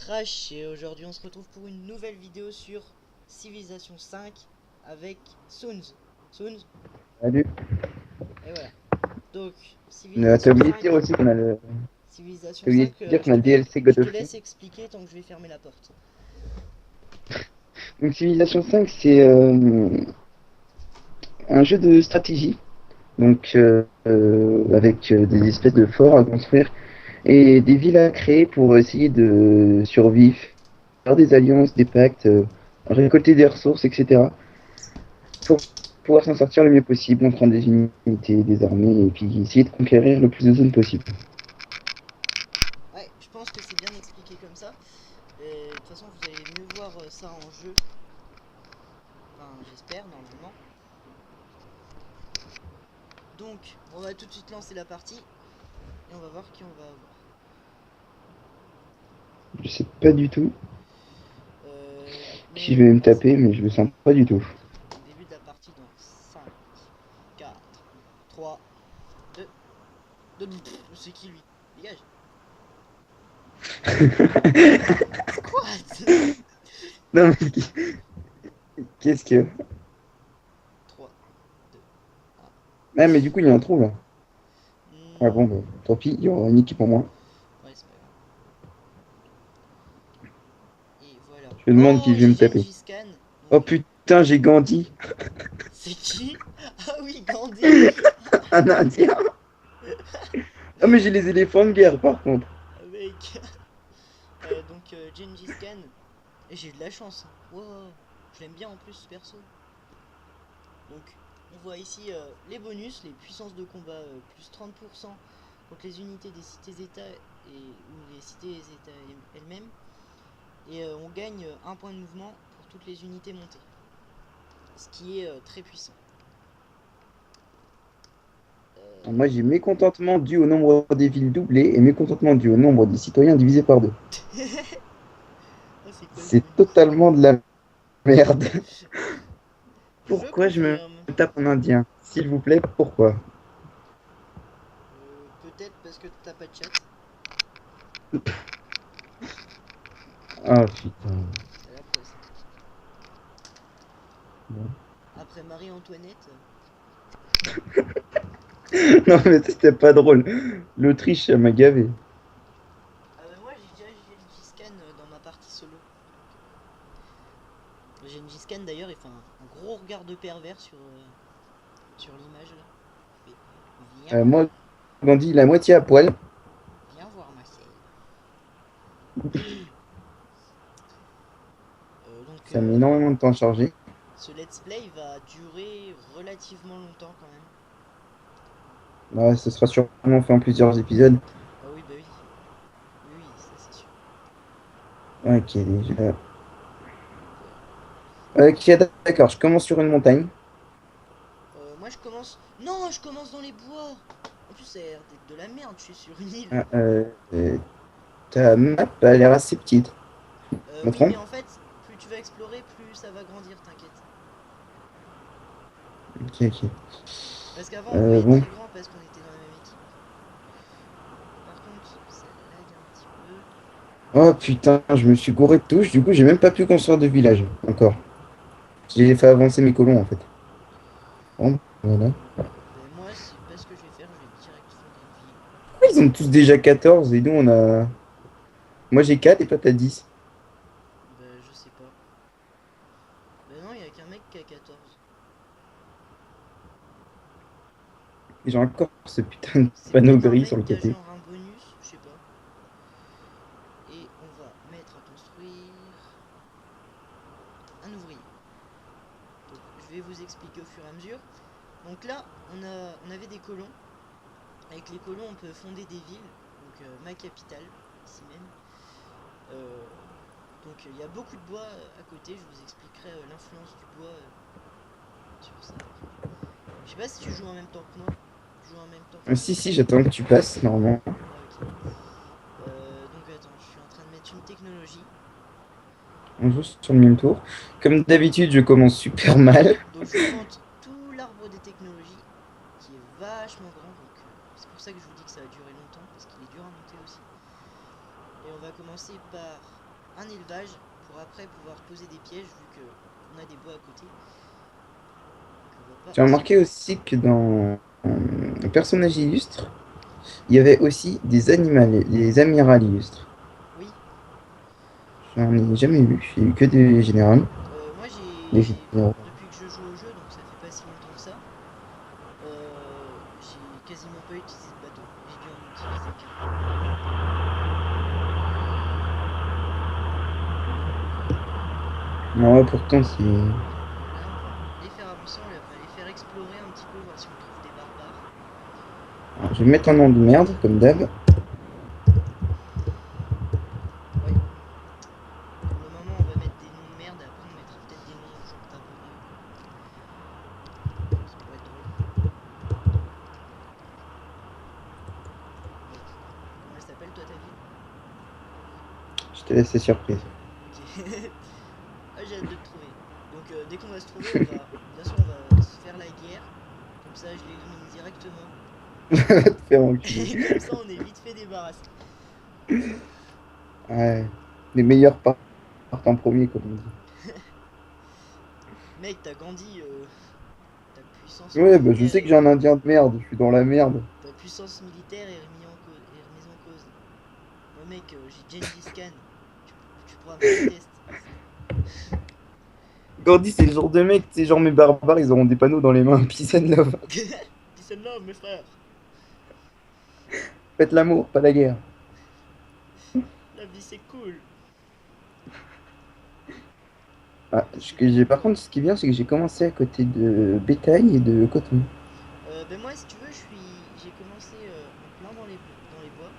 Crash et aujourd'hui on se retrouve pour une nouvelle vidéo sur Civilization 5 avec Soons. Soons, Salut. et voilà. Donc, T'as Civilization oublié de 5, dire aussi qu'on a le. Civilization T'as oublié 5, de dire qu'on a le DLC je God te of War. laisse expliquer tant que je vais fermer la porte. Donc Civilization 5, c'est un jeu de stratégie. Donc avec des espèces de forts à construire et des villes à créer pour essayer de survivre, faire des alliances, des pactes, récolter des ressources, etc. Pour pouvoir s'en sortir le mieux possible en prendre des unités, des armées et puis essayer de conquérir le plus de zones possible. Ouais, je pense que c'est bien expliqué comme ça. Et de toute façon, vous allez mieux voir ça en jeu. Enfin, j'espère, normalement. Donc, on va tout de suite lancer la partie et on va voir qui on va avoir. Je sais pas du tout qui je Mais vais me là, c'est taper, mais je le sens pas du tout. donc début de la partie dans 5, 4, 3, 2, c'est qui lui? Dégage. Squat. Non, mais qu'est-ce que. 3, 2, 1. Ah, mais du coup, il y a un trou là. Ah bon, Non. bah, tant pis, il y aura une équipe en moins. Ouais, c'est pas grave. Et voilà. Je me demande Oh, qui je vais j'ai me taper. Gengis Khan. Oh Donc, putain, j'ai Gandhi, c'est qui? Ah oui, Gandhi. un Indien. Ah, mais j'ai les éléphants de guerre par contre. Avec. Donc, Gengis Khan. Et j'ai de la chance. Wow. Je l'aime bien en plus, ce perso. Donc, on voit ici les bonus, les puissances de combat plus 30% contre les unités des cités-états ou les cités-états elles-mêmes. Et on gagne un point de mouvement pour toutes les unités montées. Ce qui est très puissant. Moi, j'ai mécontentement dû au nombre des villes doublées et mécontentement dû au nombre des citoyens divisé par deux. Ah, c'est quoi ce C'est bonus? totalement de la merde. Je Pourquoi je me confirme. tape en indien? S'il vous plaît, pourquoi? Peut-être parce que t'as pas de chat. Ah putain. C'est la preuve. Bon. Après Marie-Antoinette. Non, mais c'était pas drôle. L'Autriche, ça m'a gavé. Ah bah moi j'ai déjà Gengis Khan dans ma partie solo. Gengis Khan d'ailleurs il fait un gros regard de pervers sur l'image là. Il fait, viens Moi, voir. Gandhi, la moitié à poil. Viens voir Marseille. Donc Ça met énormément de temps à charger. ce let's play va durer relativement longtemps quand même. Ouais, ce sera sûrement fait en plusieurs épisodes. Ah oui bah oui. Oui oui ça c'est sûr. Ok, déjà. Donc voilà. Ok, d'accord, je commence sur une montagne. Moi je commence. Non je commence dans les bois. En plus ça a l'air d'être de la merde, je suis sur une île. Ah, ta map a l'air assez petite. Je me Oui mais trompe? en fait plus tu vas explorer plus ça va grandir t'inquiète. Ok, ok. Parce qu'avant on voyait Bon. très grand parce qu'on était dans la même équipe. Par contre ça lag un petit peu. Oh putain, je me suis gouré de touche. Du coup, j'ai même pas pu construire de village encore. J'ai fait avancer mes colons en fait. Bon, voilà. Ben moi c'est pas ce que je vais faire, je vais direct fonder une ville. Pourquoi ils ont tous déjà 14 et nous on a. Moi j'ai 4 et toi t'as 10. Ben je sais pas. Ben non, il y a qu'un mec qui a 14. Et j'ai encore ce putain de C'est panneau peut-être un gris sur mec le qui a côté. genre un bonus, je sais pas. Et on va mettre à construire un ouvrier. Donc je vais vous expliquer au fur et à mesure. Donc là, on avait des colons. Avec les colons, on peut fonder des villes. Donc ma capitale, ici même. Euh, donc il y a beaucoup de bois à côté. Je vous expliquerai l'influence du bois sur ça après. Je sais pas si tu joues en même temps que moi. Tu joues en même temps que moi. Si, si, j'attends que tu passes normalement. Ah ok. Donc attends, je suis en train de mettre une technologie. On joue sur le même tour. Comme d'habitude, je commence super mal. Donc je vous montre tout l'arbre des technologies qui est vachement grand. Donc c'est pour ça que je vous dis que ça va durer longtemps parce qu'il est dur à monter aussi. Et on va commencer par un élevage pour après pouvoir poser des pièges vu que on a des bois à côté. Donc, on va J'ai pas remarqué aussi que dans un personnage illustre, il y avait aussi des animaux, des amirals illustres. Oui, J'en ai jamais vu, j'ai eu que des généraux. moi Des généraux. depuis que je joue au jeu, donc ça fait pas si longtemps que ça, j'ai quasiment pas utilisé de bateau. J'ai dû en utiliser qu'un. Ouais, pourtant, c'est. Là, on va les faire avancer, on va les faire explorer un petit peu, voir si on trouve des barbares. Alors, je vais mettre un nom de merde, comme d'hab. Ouais. Pour le moment, on va mettre des noms de merde et après on mettra peut-être des noms japonais. Ça pourrait être drôle. Donc, comment elle s'appelle toi ta ville? Je te laisse la surprise. Ok. Ah, j'ai hâte de te trouver. Donc dès qu'on va se trouver, on va. De toute façon, on va se faire la guerre. Comme ça, je l'élimine directement. Va te faire enculer. Et comme ça, on est vite fait débarrassé. Ouais. Les meilleurs partent en premier, comme on dit. Mec, t'as grandi. Ta puissance Ouais, bah, je militaire sais que j'ai un est. indien de merde, je suis dans la merde. Ta puissance militaire est remise en cause. Moi, mec, j'ai Gengis Khan. Tu, tu pourras me faire un test. Gandhi, c'est le genre de mec, tu sais, genre mes barbares, ils auront des panneaux dans les mains. Peace and love. Peace and love, mes frères. Faites l'amour, pas la guerre. La vie, c'est cool. Ah, La vie, ce c'est que j'ai, cool. par contre, ce qui est bien, c'est que j'ai commencé à côté de bétail et de coton. Ben moi, si tu veux, j'ai commencé en plein dans les bois.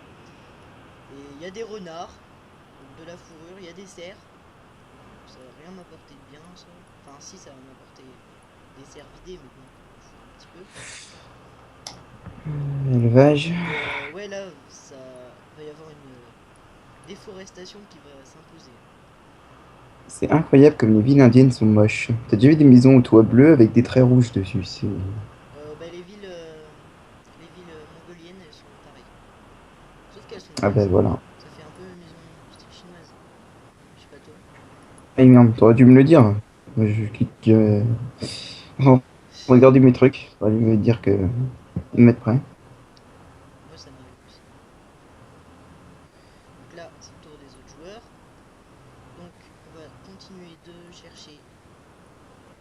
Et il y a des renards, donc de la fourrure, il y a des cerfs. Ça va rien m'apporter de bien, ça. Enfin, si, ça va m'apporter des cerfs vidés, mais bon, on s'en fout un petit peu. Élevage. Et ouais, là, ça va y avoir une déforestation qui va s'imposer. C'est incroyable comme les villes indiennes sont moches. T'as déjà vu des maisons au toit bleu avec des traits rouges dessus? C'est... Bah, les villes mongoliennes, elles sont pareilles. Sauf qu'elles sont Ah ben grasses. voilà. Ça fait un peu maison style chinoise. Je sais pas toi. Ah merde, t'aurais dû me le dire. Moi, je clique. Oh, regarder mes trucs. T'aurais dû me dire que. Me mettre prêt. Moi, ça m'arrive aussi. Donc là, c'est le tour des autres joueurs. Donc, on va continuer de chercher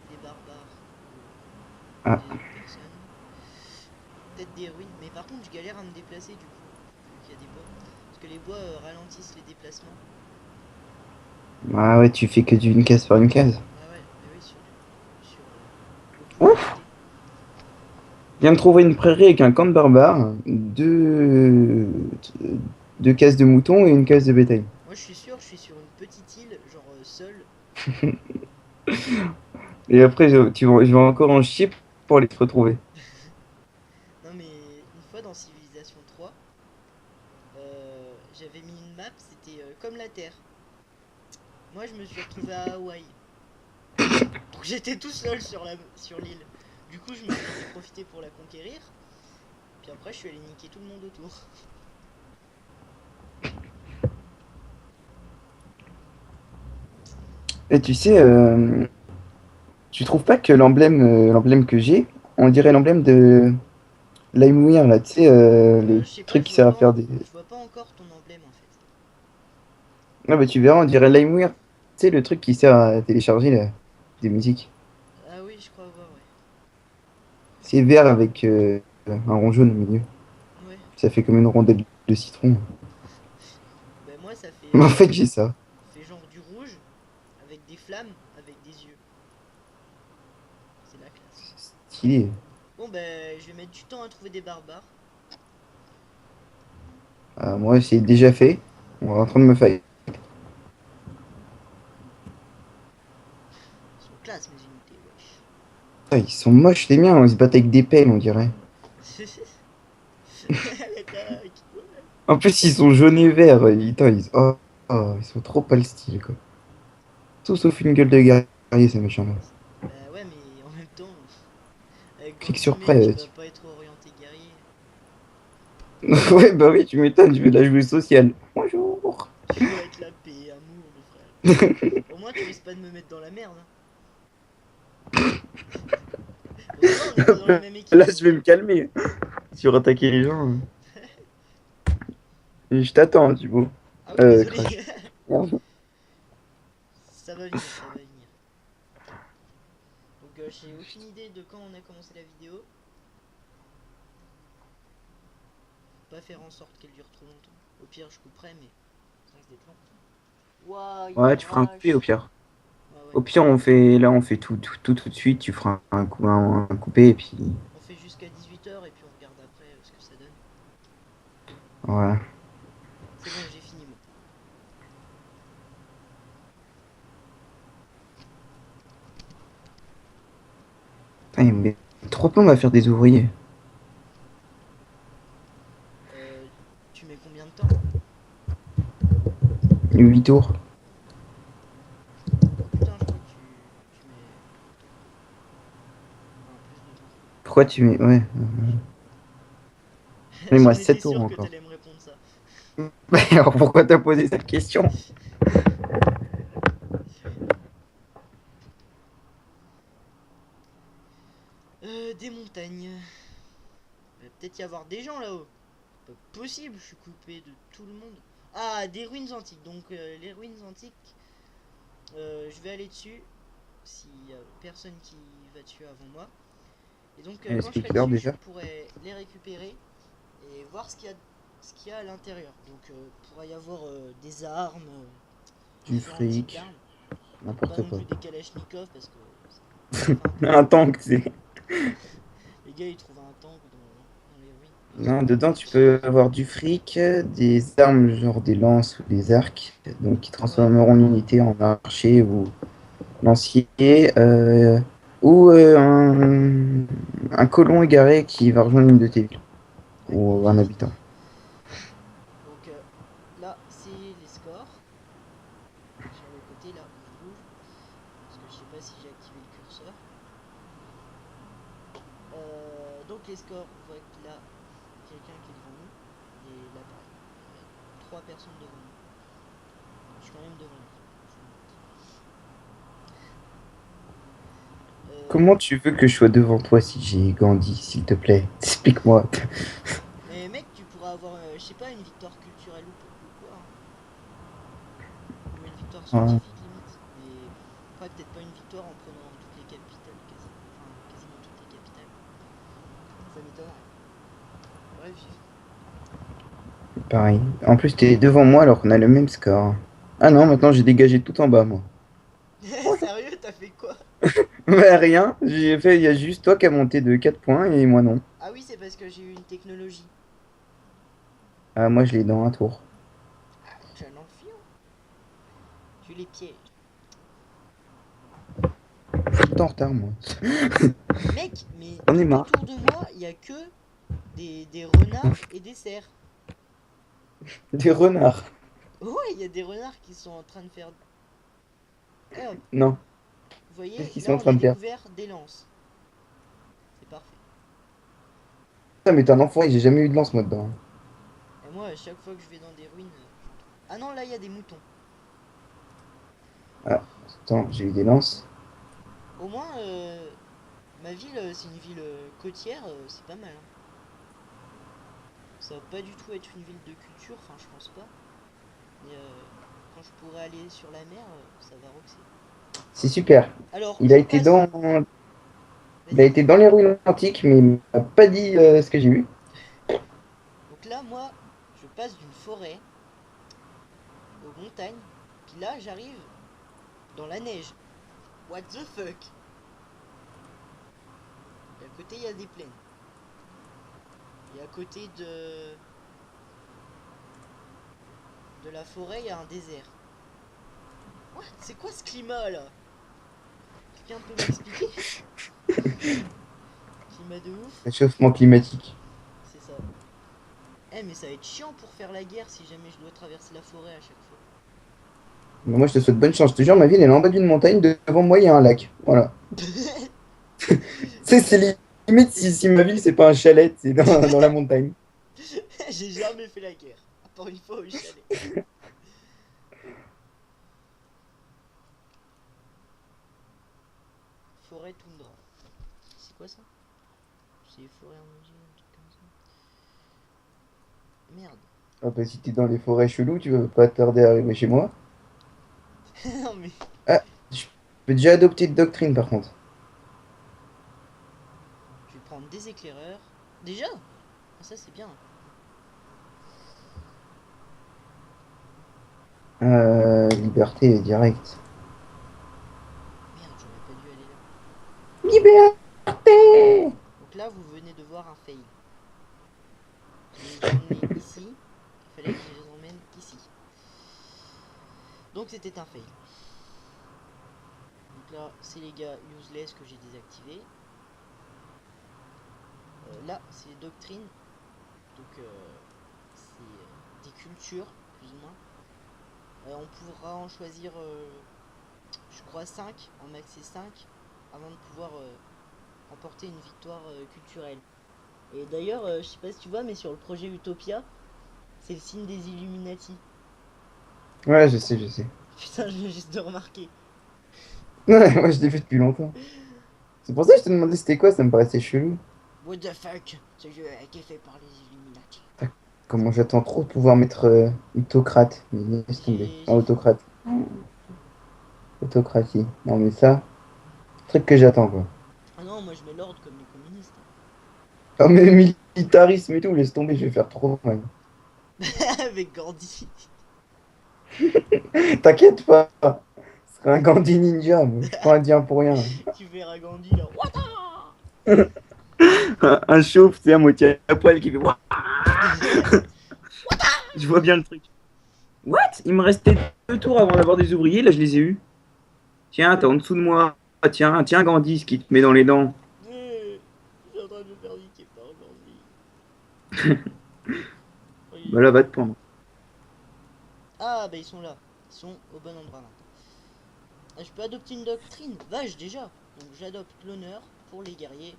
des barbares ou Ah, des personnes. Peut-être des ruines. Mais par contre, je galère à me déplacer du coup, vu qu'il y a des bois. Parce que les bois ralentissent les déplacements. ah ouais, tu fais que d'une case par une case. Ah ouais, mais oui, sur aucune Ouf! unité. Je viens de trouver une prairie avec un camp de barbares, deux cases de moutons et une case de bétail. Moi, je suis sûr, je suis sur une petite île, genre seule. Et après, je vais encore en chier pour aller te retrouver. Non, mais une fois dans Civilisation 3, j'avais mis une map, c'était comme la Terre. Moi, je me suis retrouvé à Hawaï. Donc j'étais tout seul sur l'île. Du coup, j'en ai profité pour la conquérir. Puis après, je suis allé niquer tout le monde autour. Et tu sais, tu trouves pas que l'emblème que j'ai, on dirait l'emblème de LimeWire, là, tu sais, les Je sais pas, trucs qui servent à faire des... je vois pas encore ton emblème en fait. Ah bah tu verras, on dirait LimeWire. Tu sais, le truc qui sert à télécharger là, des musiques. Ah oui, je crois voir, ouais. C'est vert avec un rond jaune au milieu. Ouais. Ça fait comme une rondelle de citron. Ben moi, Mais en fait, j'ai ça. ça fait genre du rouge avec des flammes, avec des yeux. C'est la classe. Stylé. Bon, ben, je vais mettre du temps à trouver des barbares. Moi, c'est déjà fait. On est en train de me faire. Ils sont classe, mes unités, wesh. Ah, ils sont moches les miens, on se bat avec des pelles, on dirait. L'attaque, ouais. En plus, ils sont jaunes et verts. Putain, ils sont trop pas le style, quoi. Tout sauf une gueule de guerrier, ces machins-là. Bah ouais, mais en même temps, avec Clique Gandhi, sur mec, tu prêt. vas pas être orienté guerrier. Ouais, bah oui, tu m'étonnes, je vais la jouer sociale. Bonjour. Tu vas être la paix, l'amour, mes frères. Au moins, tu risques pas de me mettre dans la merde. Hein. Bon, ça va, on n'est pas dans la même équipe. Là, Donc, je vais me calmer sur attaquer les gens. Et je t'attends, Thibaut. Ah oui, désolé. Crash. Merde. Ça va venir, ça va venir. Donc, j'ai aucune idée de quand on a commencé la vidéo. Pas faire en sorte qu'elle dure trop longtemps. Au pire, je couperai, mais ça risque d'être long. Waouh, il y a Ouais, un tu feras un coupé au orage. pire. Ah ouais. Au pire, on fait tout de suite. Tu feras un coupé et puis On fait jusqu'à 18 h et puis on regarde après ce que ça donne. voilà. C'est bon, j'ai fini moi. Putain, il me met 3 plombs à faire des ouvriers. Euh, Tu mets combien de temps? 8 tours. Oh putain, je crois que tu mets plus de temps. Enfin, plus de temps. Pourquoi tu mets. Ouais. Mais moi, J'en étais 7 tours sûr que encore. t'allais me répondre ça. Alors pourquoi t'as posé cette question? Des montagnes. Il va peut-être y avoir des gens là-haut. Pas possible, je suis coupé de tout le monde. Ah, des ruines antiques. Donc, les ruines antiques, je vais aller dessus. S'il y a personne qui va dessus avant moi. Et donc, Elle quand je serai explique l'heure dessus, je déjà. pourrai les récupérer et voir ce qu'il y a à l'intérieur. Donc, il pourra y avoir des armes, Du différents types fric, d'armes. Pas n'importe non quoi. plus des kalachnikovs parce que ça fait un peu Un peur. tank, c'est. Les gars, ils trouvent un tank dans les ruines. Non, dedans, tu peux avoir du fric, des armes genre des lances ou des arcs, donc qui Ouais, transformeront l'unité en archer ou lancier, ou un colon égaré qui va rejoindre une de tes villes, ouais, ou un effectivement. habitant. Donc là, c'est les scores. Sur le côté, là, où je bouge. Parce que je sais pas si j'ai activé le curseur. Donc les scores, on voit que là, quelqu'un qui est devant nous. Et là, pareil. Il y a 3 personnes devant nous. Je suis quand même devant lui. Comment tu veux que je sois devant toi si j'ai Gandhi, s'il te plaît? Explique-moi. Mais mec, tu pourras avoir, je sais pas, une victoire culturelle ou quoi. Hein. Ou une victoire Ah, scientifique limite. Mais après, peut-être pas une victoire en prenant toutes les capitales, enfin, quasiment toutes les capitales. Ça m'étonnerait. Bref, pareil. En plus, t'es devant moi alors qu'on a le même score. Ah non, maintenant j'ai dégagé tout en bas, moi. sérieux, t'as fait quoi? Mais rien, j'ai fait, il y a juste toi qui as monté de 4 points et moi non. Ah oui, c'est parce que j'ai eu une technologie. Ah, moi je l'ai dans un tour. Ah, tu as l'enfiant. Tu les pièges. Je suis tout en retard, moi. Mec, mais J'en ai tout marre. autour de moi, il y a que des renards et des cerfs. Des renards. Ouais, il y a des renards qui sont en train de faire. Eh hop, Non, vous qu'est-ce voyez, qu'ils sont là en on train a de faire? découvert des lances. C'est parfait. Ça, mais t'es un enfant et j'ai jamais eu de lance, moi, dedans. Et moi, à chaque fois que je vais dans des ruines, j'en trouve. Ah non, là il y a des moutons. Ah, attends, j'ai eu des lances. Au moins, ma ville, c'est une ville côtière, c'est pas mal. Hein. Ça va pas du tout être une ville de culture, enfin je pense pas. Mais quand je pourrai aller sur la mer, ça va roxer. C'est super. Alors, Il a je été passe. dans, il a Vas-y, été dis-moi. dans les ruines antiques, mais il m'a pas dit ce que j'ai eu. Donc là, moi, je passe d'une forêt aux montagnes. Puis là, j'arrive dans la neige. What the fuck? Et à côté, il y a des plaines. Et à côté de la forêt, il y a un désert. What? C'est quoi ce climat là? Quelqu'un peut m'expliquer? Climat de ouf? Réchauffement climatique. C'est ça. Eh, mais ça va être chiant pour faire la guerre si jamais je dois traverser la forêt à chaque fois. Bon, moi, je te souhaite bonne chance. Je te jure, ma ville, elle est en bas d'une montagne. Devant moi, il y a un lac. Voilà. Tu sais, c'est limite si ma ville, c'est pas un chalet, c'est dans la montagne. J'ai jamais fait la guerre. À part une fois au chalet. forêt toundra. C'est quoi ça? C'est forêt amazonienne, un truc comme ça. Merde. Ah bah si t'es dans les forêts cheloues, tu vas pas tarder à arriver chez moi. Non mais Ah, je peux déjà adopter de doctrine par contre. je vais prendre des éclaireurs. Déjà? Ah, ça c'est bien. Liberté direct. Merde, j'aurais pas dû aller là. Liberté! Donc là, vous venez de voir un fail. Je les ai emmenés ici. Il fallait que je les emmène ici. Donc c'était un fail. Donc là, c'est les gars useless que j'ai désactivés. Là, c'est les doctrines. Donc c'est des cultures, plus ou moins. On pourra en choisir, je crois, 5, en maxer 5, avant de pouvoir remporter une victoire culturelle. Et d'ailleurs, je sais pas si tu vois, mais sur le projet Utopia, c'est le signe des Illuminati. Ouais, je sais, je sais. Putain, je viens juste de remarquer. Ouais, moi je l'ai fait depuis longtemps. C'est pour ça que je te demandais c'était quoi, ça me paraissait chelou. What the fuck? Ce jeu a été fait par les Illuminati. Comment j'attends trop de pouvoir mettre autocrate. Mais laisse tomber. Ah, J'ai fini. autocrate. Autocratie. Non mais ça, truc que j'attends quoi. Ah non, moi je mets l'ordre comme les communistes. Ah mais militarisme et tout, laisse tomber, je vais faire trop mal. Avec Gandhi. T'inquiète pas, ce serait un Gandhi ninja, moi. Je suis pas indien pour rien. Tu verras Gandhi là. Wata. Un chauve, c'est à moitié à poil qui fait Wouah. Je vois bien le truc. What? Il me restait 2 tours avant d'avoir des ouvriers, là je les ai eus. Tiens, t'es en dessous de moi. Ah, tiens, tiens Gandhi, ce qui te met dans les dents. Je suis en train de me faire niquer par Gandhi. Bah là, va te prendre. Ah bah ils sont là. Ils sont au bon endroit maintenant. Ah, je peux adopter une doctrine. Vache déjà. Donc j'adopte l'honneur pour les guerriers.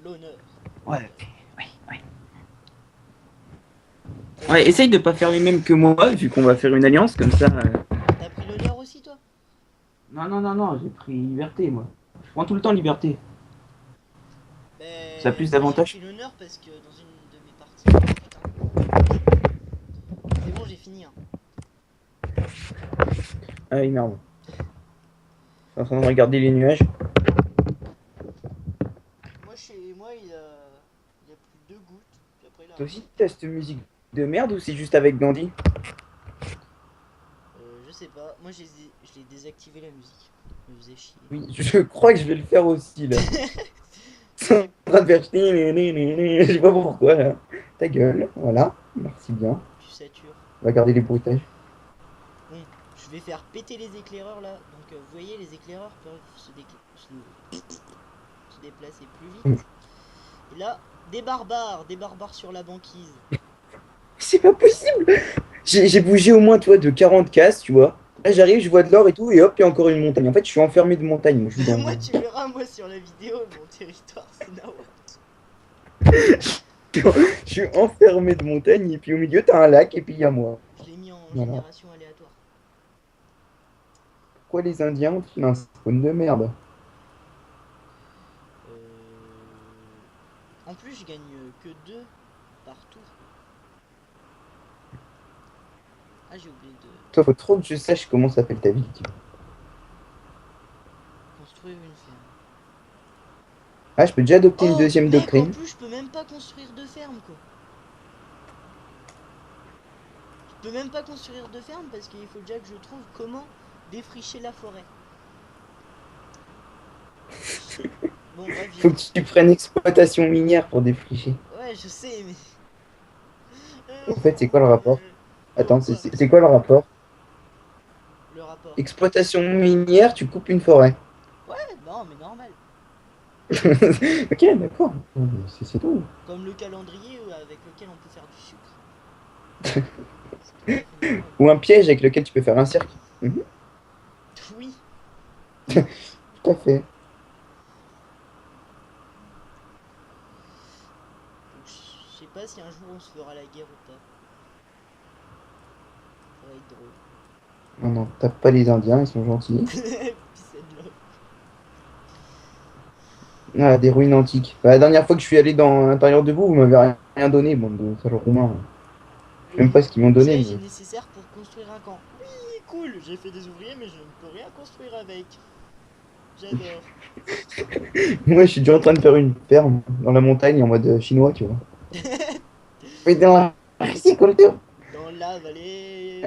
L'honneur. Ouais, ouais, ouais. Ouais, essaye de pas faire les mêmes que moi, vu qu'on va faire une alliance, comme ça. T'as pris l'honneur aussi toi? Non, non, non, non, j'ai pris liberté, moi. Je prends tout le temps liberté. Ça a plus Moi j'ai d'avantages. pris l'honneur parce que dans une de mes parties. Putain. C'est bon, j'ai fini. Hein. Ah oui, merde. Je suis en train de regarder les nuages. Moi chez moi il y a plus de 2 gouttes. Puis après là. Toi aussi, t'as cette musique de merde ou c'est juste avec Gandhi? Je sais pas. Moi je l'ai désactivé la musique. Ça me faisait chier. Oui, je crois que je vais le faire aussi, là. Je suis en train de faire... Je sais pas pourquoi, là. Ta gueule, voilà. Merci bien. Tu satures. On va garder les bruitages. Bon, je vais faire péter les éclaireurs là. Donc vous voyez les éclaireurs peuvent se déplacer plus vite. Et là, des barbares sur la banquise. C'est pas possible! J'ai bougé au moins, toi, de 40 cases, tu vois. Là, j'arrive, je vois de l'or et tout, et hop, il y a encore une montagne. En fait, je suis enfermé de montagne. Moi, je suis dans... Moi tu verras, moi sur la vidéo, mon territoire c'est Nawa. Je suis enfermé de montagne, et puis au milieu, t'as un lac, et puis il y a moi. Je l'ai mis en Voilà. génération aléatoire. Pourquoi les Indiens ont un spawn de merde? En plus je gagne que 2 par tour. Ah j'ai oublié de Toi, faut trop que je sache comment s'appelle ta ville. construire une ferme. Ah, je peux déjà adopter une Oh deuxième mec, en doctrine. plus je peux même pas construire de ferme quoi. Je peux même pas construire de ferme parce qu'il faut déjà que je trouve comment défricher la forêt. Bon bref, Faut que tu prennes exploitation minière pour défricher. ouais je sais mais... En fait, c'est quoi le rapport? Attends, Quoi c'est quoi le rapport? le rapport? Exploitation minière, tu coupes une forêt. Ouais, non mais normal. Ok, d'accord. C'est tout. Comme le calendrier avec lequel on peut faire du sucre. C'est tout à fait normal. Ou un piège avec lequel tu peux faire un cercle. Mhm, Oui. tout à fait. Donc, je sais pas si un jour on se fera la guerre ou pas. Ça va être drôle. Non, non, tape pas les Indiens, ils sont gentils. Peace and love. Ah, des ruines antiques. Bah, la dernière fois que je suis allé dans l'intérieur de vous m'avez rien donné, bande de salauds roumains. Même Oui. pas ce qu'ils m'ont donné, Piège est mais. nécessaire pour construire un camp. Oui, cool. J'ai fait des ouvriers, mais je ne peux rien construire avec. J'adore. Moi, je suis déjà en train de faire une ferme dans la montagne en mode chinois, tu vois. Mais dans la pisciculture. Dans la vallée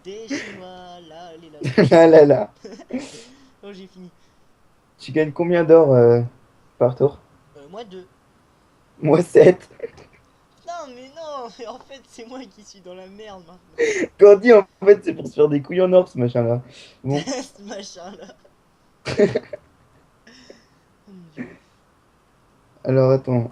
des Chinois, là, les là. Là, là, là. Oh, j'ai fini. Tu gagnes combien d'or par tour? Moi deux. Moi 7. Non, mais non, mais en fait, c'est moi qui suis dans la merde maintenant. Candy, en fait, c'est pour se faire des couilles en or, ce machin-là. Bon, Ce machin-là. Oh mon dieu. alors attends.